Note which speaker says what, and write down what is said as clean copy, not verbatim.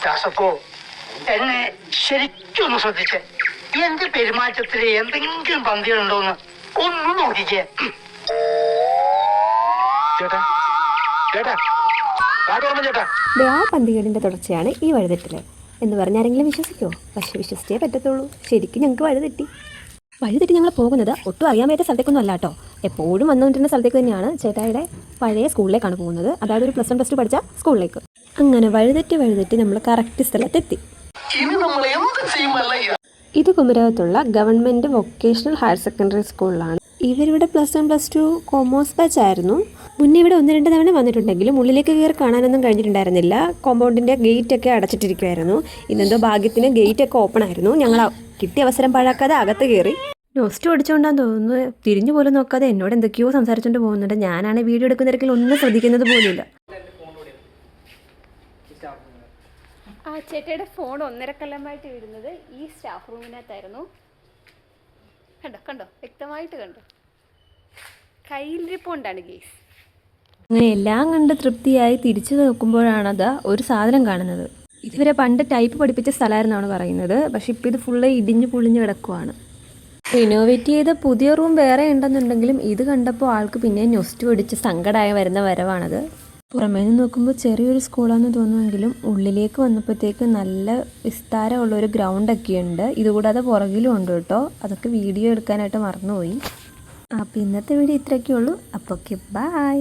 Speaker 1: ദാസപ്പോ എന്നെ ശരിക്കൊന്ന് ശ്രദ്ധിച്ച് എന്റെ പെരുമാറ്റത്തിൽ എന്തെങ്കിലും പന്തികളുണ്ടോന്ന് ഒന്ന് നോക്കിക്കേ.
Speaker 2: ആ പന്തികേടിന്റെ തുടർച്ചയാണ് ഈ വഴിതെറ്റില് എന്ന് പറഞ്ഞാരെങ്കിലും വിശ്വസിക്കുമോ? പക്ഷെ വിശ്വസിച്ചേ പറ്റത്തുള്ളൂ. ശരിക്കും ഞങ്ങൾക്ക് വഴിതെറ്റി ഞങ്ങൾ പോകുന്നത് ഒട്ടും അറിയാൻ പറ്റാത്ത സ്ഥലത്തേക്കൊന്നും അല്ല കേട്ടോ. എപ്പോഴും വന്നുകൊണ്ടിരുന്ന സ്ഥലത്തേക്ക് തന്നെയാണ്. ചേട്ടായിയുടെ പഴയ സ്കൂളിലേക്കാണ് പോകുന്നത്. അതായത് ഒരു +1 +2 പഠിച്ച സ്കൂളിലേക്ക്. അങ്ങനെ വഴിതെറ്റി നമ്മൾ കറക്റ്റ് സ്ഥലത്തെത്തി. ഇത് കുമരകത്തുള്ള ഗവൺമെൻറ് വൊക്കേഷണൽ ഹയർ സെക്കൻഡറി സ്കൂളിലാണ്. ഇവരിവിടെ +1 +2 കോമേഴ്സ് ബാച്ച് ആയിരുന്നു. മുന്നേ ഇവിടെ 1-2 തവണ വന്നിട്ടുണ്ടെങ്കിലും ഉള്ളിലേക്ക് കയറി കാണാനൊന്നും കഴിഞ്ഞിട്ടുണ്ടായിരുന്നില്ല. കോമ്പൗണ്ടിൻ്റെ ഗേറ്റൊക്കെ അടച്ചിട്ടിരിക്കുമായിരുന്നു. ഇന്നെന്തോ ഭാഗ്യത്തിന് ഗേറ്റൊക്കെ ഓപ്പൺ ആയിരുന്നു. ഞങ്ങൾ കിട്ടിയ അവസരം പാഴാക്കാതെ അകത്ത് കയറി. നോസ്റ്റ് ഓടിച്ചുകൊണ്ടാന്ന് തോന്നുന്നു. തിരിഞ്ഞു പോലും നോക്കാതെ എന്നോട് എന്തൊക്കെയോ സംസാരിച്ചുകൊണ്ട് പോകുന്നുണ്ട്. ഞാനാണ് വീഡിയോ എടുക്കുന്ന തിരക്കിൽ ഒന്നും ശ്രദ്ധിക്കുന്നത് പോലുമില്ല.
Speaker 3: ആ ചേട്ടയുടെ ഫോൺ 1.5 കൊല്ലമായിട്ട് വിടുന്നത് ഈ സ്റ്റാഫ് റൂമിനകത്തായിരുന്നു. കണ്ടോ വ്യക്തമായിട്ട് കണ്ടോ, കയ്യിലിരിപ്പുണ്ടാണ് ഗേസ്.
Speaker 2: അങ്ങനെ എല്ലാം കണ്ട് തൃപ്തിയായി തിരിച്ചു നോക്കുമ്പോഴാണത് ഒരു സാധനം കാണുന്നത്. ഇതുവരെ പണ്ട് ടൈപ്പ് പഠിപ്പിച്ച സ്ഥലമായിരുന്നാണ് പറയുന്നത്. പക്ഷെ ഇപ്പോൾ ഇത് ഫുള്ള് ഇടിഞ്ഞു പൊളിഞ്ഞ് കിടക്കുവാണ്. റിനോവേറ്റ് ചെയ്ത പുതിയ റൂം വേറെ ഉണ്ടെന്നുണ്ടെങ്കിലും ഇത് കണ്ടപ്പോൾ ആൾക്ക് പിന്നെ നൊസ്റ്റു അടിച്ച് സങ്കടമായി വരുന്ന വരവാണത്. പുറമേ നിന്ന് നോക്കുമ്പോൾ ചെറിയൊരു സ്കൂളാണെന്ന് തോന്നുമെങ്കിലും ഉള്ളിലേക്ക് വന്നപ്പോഴത്തേക്ക് നല്ല വിസ്താരമുള്ളൊരു ഗ്രൗണ്ടൊക്കെ ഉണ്ട്. ഇതുകൂടാതെ പുറകിലും ഉണ്ട് കേട്ടോ. അതൊക്കെ വീഡിയോ എടുക്കാനായിട്ട് മറന്നുപോയി. അപ്പോൾ ഇന്നത്തെ വീഡിയോ ഇത്രയൊക്കെ ഉള്ളൂ. അപ്പോൾ ഓക്കെ, ബൈ.